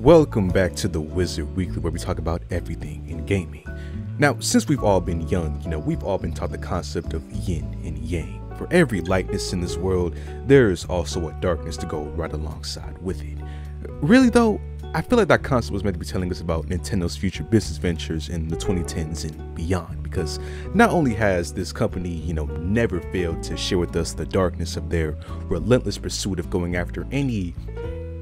Welcome back to the Wizard Weekly, where we talk about everything in gaming. Now, since we've all been young, we've all been taught the concept of yin and yang. For every lightness in this world, there's also a darkness to go right alongside with it. Really though, I feel like that concept was meant to be telling us about Nintendo's future business ventures in the 2010s and beyond, because not only has this company, never failed to share with us the darkness of their relentless pursuit of going after any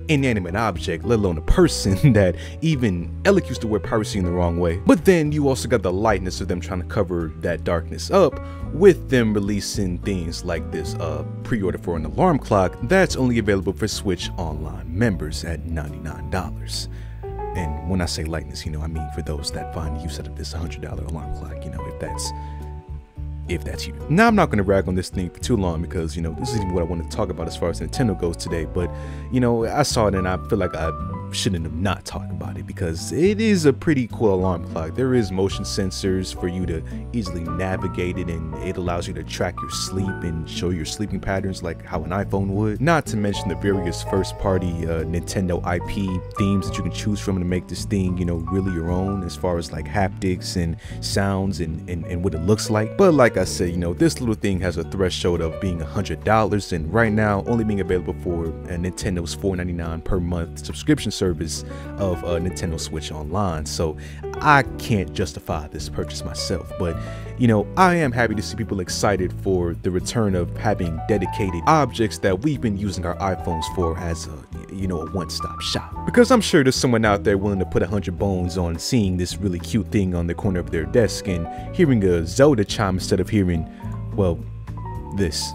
inanimate object, let alone a person, that even Alec used to wear piracy in the wrong way. But then you also got the lightness of them trying to cover that darkness up with them releasing things like this pre-order for an alarm clock that's only available for Switch Online members at $99. And when I say lightness, I mean for those that find use out of this $100 alarm clock, if that's you. Now, I'm not going to rag on this thing for too long because, this isn't what I want to talk about as far as Nintendo goes today. But, I saw it and I feel like I shouldn't have not talked about it because it is a pretty cool alarm clock. There is motion sensors for you to easily navigate it, and it allows you to track your sleep and show your sleeping patterns like how an iPhone would. Not to mention the various first-party Nintendo IP themes that you can choose from to make this thing, really your own as far as like haptics and sounds and what it looks like. But like I said, this little thing has a threshold of being $100, and right now only being available for Nintendo's $4.99 per month subscription service of Nintendo Switch Online. So I can't justify this purchase myself, but I am happy to see people excited for the return of having dedicated objects that we've been using our iPhones for as a one-stop shop. Because I'm sure there's someone out there willing to put 100 bones on seeing this really cute thing on the corner of their desk and hearing a Zelda chime instead of hearing, well, this.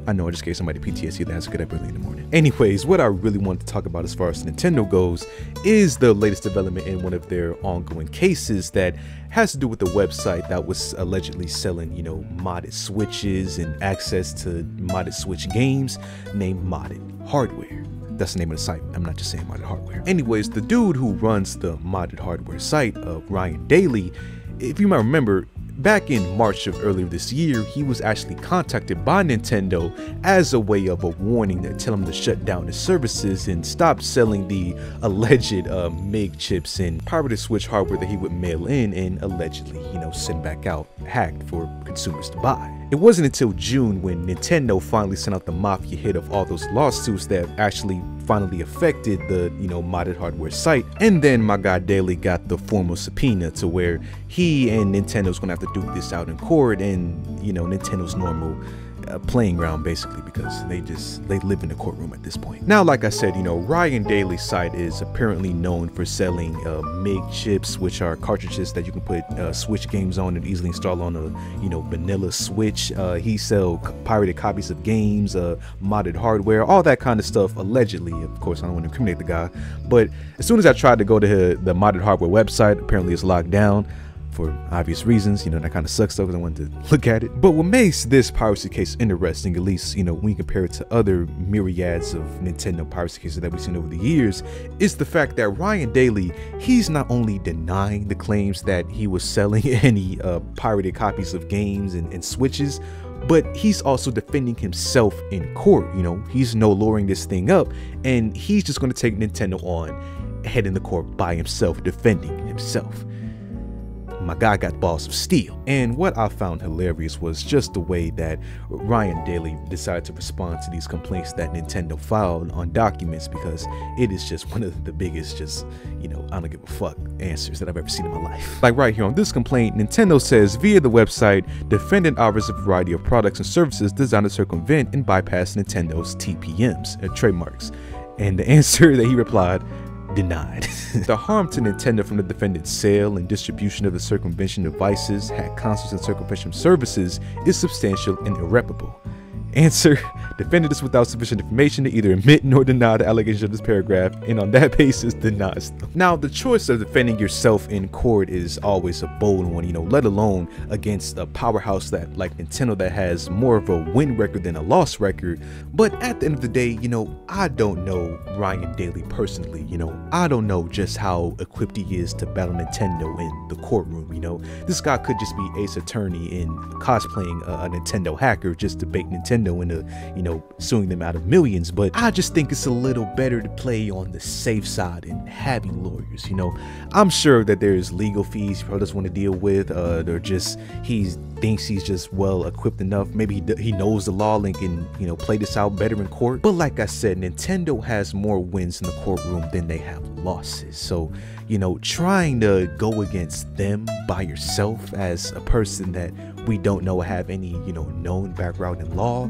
I know I just gave somebody PTSD. That's good up early in the morning. Anyways, what I really want to talk about as far as Nintendo goes is the latest development in one of their ongoing cases that has to do with the website that was allegedly selling, modded Switches and access to modded Switch games named Modded Hardware. That's the name of the site. I'm not just saying Modded Hardware. Anyways, the dude who runs the Modded Hardware site, Ryan Daly, if you might remember, back in March of earlier this year, he was actually contacted by Nintendo as a way of a warning that tell him to shut down his services and stop selling the alleged MIG chips and pirated Switch hardware that he would mail in and allegedly, send back out hacked for consumers to buy. It wasn't until June when Nintendo finally sent out the mafia hit of all those lawsuits that actually finally affected the, modded hardware site. And then my guy Daly got the formal subpoena to where he and Nintendo's gonna have to duke this out in court and, Nintendo's normal playing ground basically, because they live in the courtroom at this point. Now, like I said, Ryan Daly's site is apparently known for selling MIG chips, which are cartridges that you can put Switch games on and easily install on a vanilla Switch. He sells pirated copies of games, modded hardware, all that kind of stuff allegedly. Of course, I don't want to incriminate the guy, but as soon as I tried to go to the modded hardware website, apparently it's locked down for obvious reasons. That kind of sucks though, because I wanted to look at it. But what makes this piracy case interesting, at least when you compare it to other myriads of Nintendo piracy cases that we've seen over the years, is the fact that Ryan Daly, he's not only denying the claims that he was selling any pirated copies of games and Switches, but he's also defending himself in court. He's no lowering this thing up, and he's just going to take Nintendo on head in the court by himself, defending himself. My guy got balls of steel. And what I found hilarious was just the way that Ryan Daly decided to respond to these complaints that Nintendo filed on documents, because it is just one of the biggest I don't give a fuck answers that I've ever seen in my life. Like right here on this complaint, Nintendo says via the website, defendant offers a variety of products and services designed to circumvent and bypass Nintendo's TPMs, trademarks. And the answer that he replied, denied. The harm to Nintendo from the defendant's sale and distribution of the circumvention devices, hacked consoles, and circumvention services is substantial and irreparable. Answer: defendant is without sufficient information to either admit nor deny the allegations of this paragraph, and on that basis denies them. Now, the choice of defending yourself in court is always a bold one, let alone against a powerhouse like Nintendo that has more of a win record than a loss record. But at the end of the day, I don't know Ryan Daly personally. I don't know just how equipped he is to battle Nintendo in the courtroom. This guy could just be Ace Attorney in cosplaying a Nintendo hacker just to bait Nintendo into know, suing them out of millions, but I just think it's a little better to play on the safe side and having lawyers. You know, I'm sure that there's legal fees he probably doesn't want to deal with, or just he thinks he's just well equipped enough. Maybe he knows the law and can, you know, play this out better in court. But like I said, Nintendo has more wins in the courtroom than they have losses. So, you know, trying to go against them by yourself as a person that we don't know have any, you know, known background in law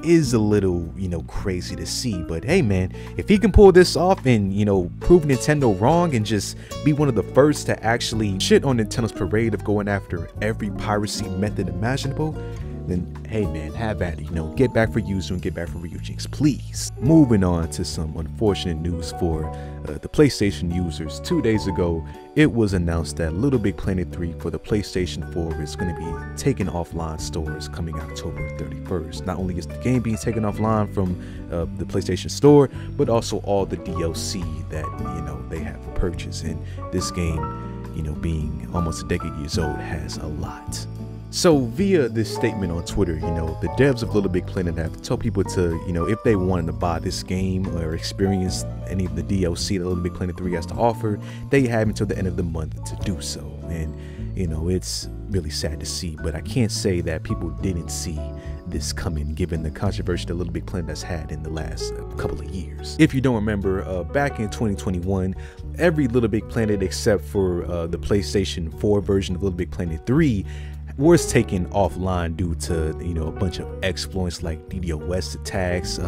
is a little, you know, crazy to see. But hey man, if he can pull this off and, you know, prove Nintendo wrong and just be one of the first to actually shit on Nintendo's parade of going after every piracy method imaginable, then hey man, have at it. You know, get back for Yuzu and get back for Ryujinx, please. Moving on to some unfortunate news for the PlayStation users. 2 days ago, it was announced that LittleBigPlanet 3 for the PlayStation 4 is going to be taken offline stores coming October 31st. Not only is the game being taken offline from the PlayStation Store, but also all the DLC that, you know, they have purchased. And this game, you know, being almost a decade years old, has a lot. So via this statement on Twitter, you know, the devs of LittleBigPlanet have told people to, you know, if they wanted to buy this game or experience any of the DLC that LittleBigPlanet 3 has to offer, they have until the end of the month to do so. And, you know, it's really sad to see, but I can't say that people didn't see this coming given the controversy that LittleBigPlanet has had in the last couple of years. If you don't remember, back in 2021, every LittleBigPlanet except for the PlayStation 4 version of LittleBigPlanet 3 was taken offline due to, you know, a bunch of exploits like DDoS attacks,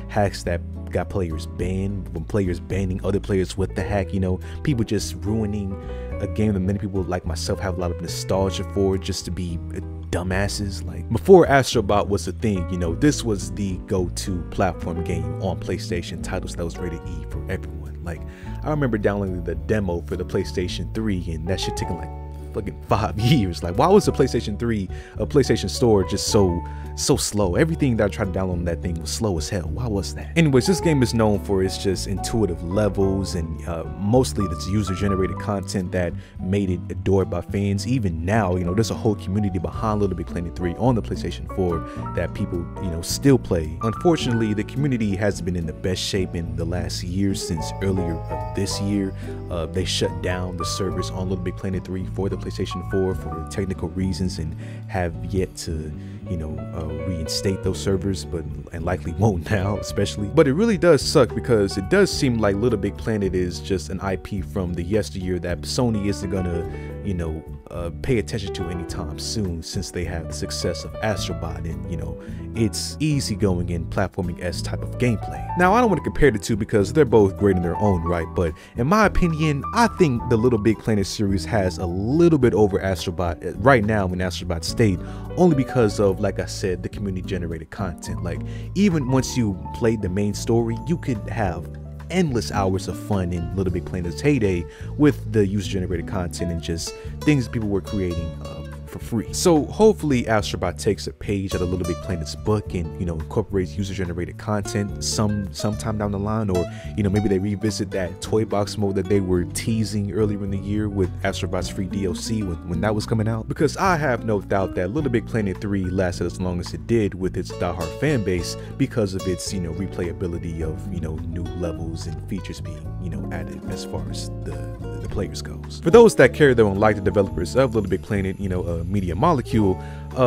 hacks that got players banned, when players banning other players with the hack, you know, people just ruining a game that many people like myself have a lot of nostalgia for just to be dumbasses. Like before Astrobot was a thing, you know, this was the go-to platform game on PlayStation, titles that was rated E for everyone. Like I remember downloading the demo for the PlayStation 3 and that shit taking like fucking 5 years. Like why was the PlayStation 3 a PlayStation Store just so slow? Everything that I tried to download on that thing was slow as hell. Why was that? Anyways, this game is known for its just intuitive levels and mostly its user generated content that made it adored by fans. Even now, you know, there's a whole community behind LittleBigPlanet 3 on the PlayStation 4 that people, you know, still play. Unfortunately, the community hasn't been in the best shape in the last year. Since earlier of this year, they shut down the servers on LittleBigPlanet 3 for the PlayStation 4 for technical reasons and have yet to, you know, reinstate those servers, but and likely won't now, especially. But it really does suck because it does seem like LittleBigPlanet is just an IP from the yesteryear that Sony isn't gonna, you know, pay attention to anytime soon, since they have the success of Astrobot and, you know, it's easygoing and platforming-esque type of gameplay. Now, I don't want to compare the two because they're both great in their own right, but in my opinion, I think the LittleBigPlanet series has a little bit over Astrobot right now in Astrobot state, only because of, like I said, the community-generated content. Like, even once you played the main story, you could have endless hours of fun in LittleBigPlanet's heyday with the user-generated content and just things people were creating for free. So hopefully Astrobot takes a page out of LittleBigPlanet's book and, you know, incorporates user-generated content sometime down the line, or, you know, maybe they revisit that toy box mode that they were teasing earlier in the year with Astrobot's free DLC when that was coming out. Because I have no doubt that LittleBigPlanet 3 lasted as long as it did with its diehard fan base because of its, you know, replayability of, you know, new levels and features being, you know, added as far as the players goes. For those that care though and like the developers of LittleBigPlanet, you know, Media Molecule,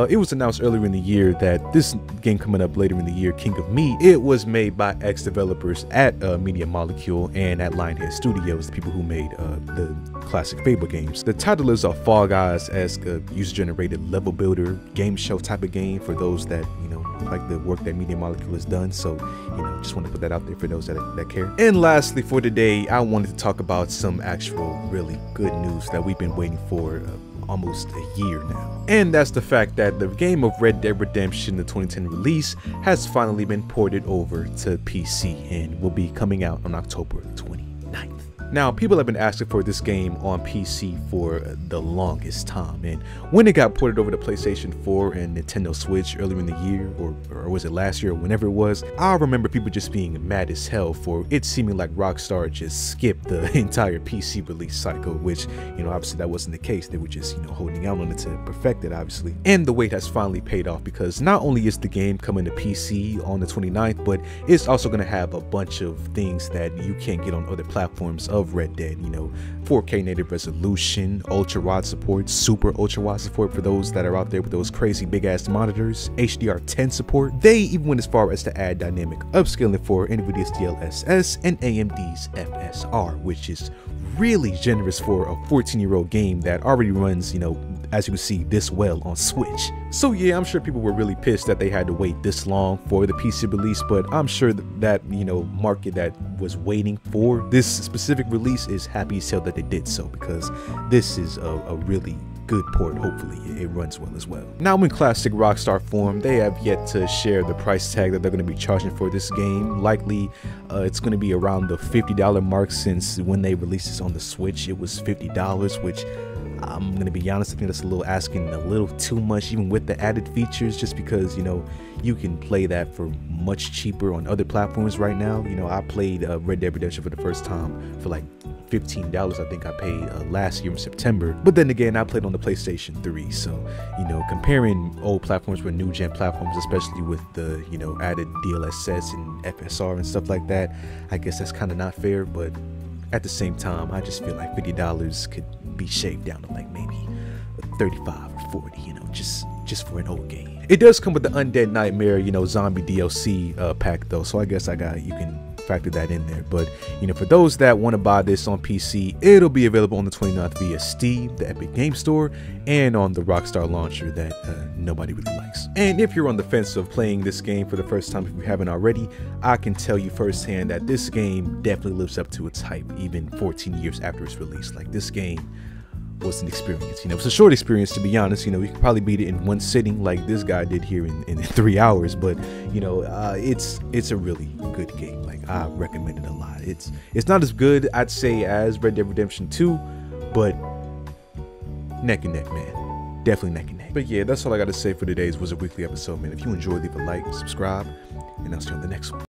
it was announced earlier in the year that this game coming up later in the year, King of Meat, it was made by ex-developers at Media Molecule and at Lionhead Studios, the people who made the classic Fable games. The title is a Fall Guys-esque user-generated level builder game show type of game for those that, you know, like the work that Media Molecule has done. So, you know, just want to put that out there for those that care. And lastly for today, I wanted to talk about some actual really good news that we've been waiting for almost a year now. And that's the fact that the game of Red Dead Redemption, the 2010 release, has finally been ported over to PC and will be coming out on October 29th. Now, people have been asking for this game on PC for the longest time, and when it got ported over to PlayStation 4 and Nintendo Switch earlier in the year, or was it last year, or whenever it was, I remember people just being mad as hell for it seeming like Rockstar just skipped the entire PC release cycle, which, you know, obviously that wasn't the case. They were just, you know, holding out on it to perfect it, obviously. And the wait has finally paid off, because not only is the game coming to PC on the 29th, but it's also going to have a bunch of things that you can't get on other platforms of Red Dead. You know, 4K native resolution, ultra wide support, super ultra wide support for those that are out there with those crazy big ass monitors, HDR10 support. They even went as far as to add dynamic upscaling for NVIDIA's DLSS and AMD's FSR, which is really generous for a 14-year-old game that already runs, you know, as you can see, this well on Switch. So yeah, I'm sure people were really pissed that they had to wait this long for the PC release, but I'm sure that, you know, market that was waiting for this specific release is happy as hell that they did so, because this is a really good port. Hopefully it runs well as well. Now, in classic Rockstar form, they have yet to share the price tag that they're going to be charging for this game. Likely it's going to be around the $50 mark, since when they released this on the Switch it was $50, which I'm gonna be honest, I think that's a little asking a little too much, even with the added features, just because, you know, you can play that for much cheaper on other platforms right now. You know, I played Red Dead Redemption for the first time for like $15, I think I paid last year in September. But then again, I played on the PlayStation 3, so, you know, comparing old platforms with new gen platforms, especially with the, you know, added DLSS and FSR and stuff like that, I guess that's kind of not fair. But at the same time, I just feel like $50 could be shaved down to like maybe 35 or 40, you know, just for an old game. It does come with the Undead Nightmare, you know, zombie DLC pack though, so I guess you can factor that in there. But, you know, for those that want to buy this on PC, it'll be available on the 29th via Steam, the Epic Game Store, and on the Rockstar launcher that nobody really likes. And if you're on the fence of playing this game for the first time, if you haven't already, I can tell you firsthand that this game definitely lives up to its hype, even 14 years after its release. Like, this game was an experience. You know, it's a short experience, to be honest. You know, you could probably beat it in one sitting like this guy did here in 3 hours, but, you know, it's a really good game. Like, I recommend it a lot. It's not as good, I'd say, as Red Dead Redemption 2, but neck and neck, man. Definitely neck and neck. But yeah, that's all I got to say for today's Wizard Weekly episode, man. If you enjoyed, leave a like, subscribe, and I'll see you on the next one.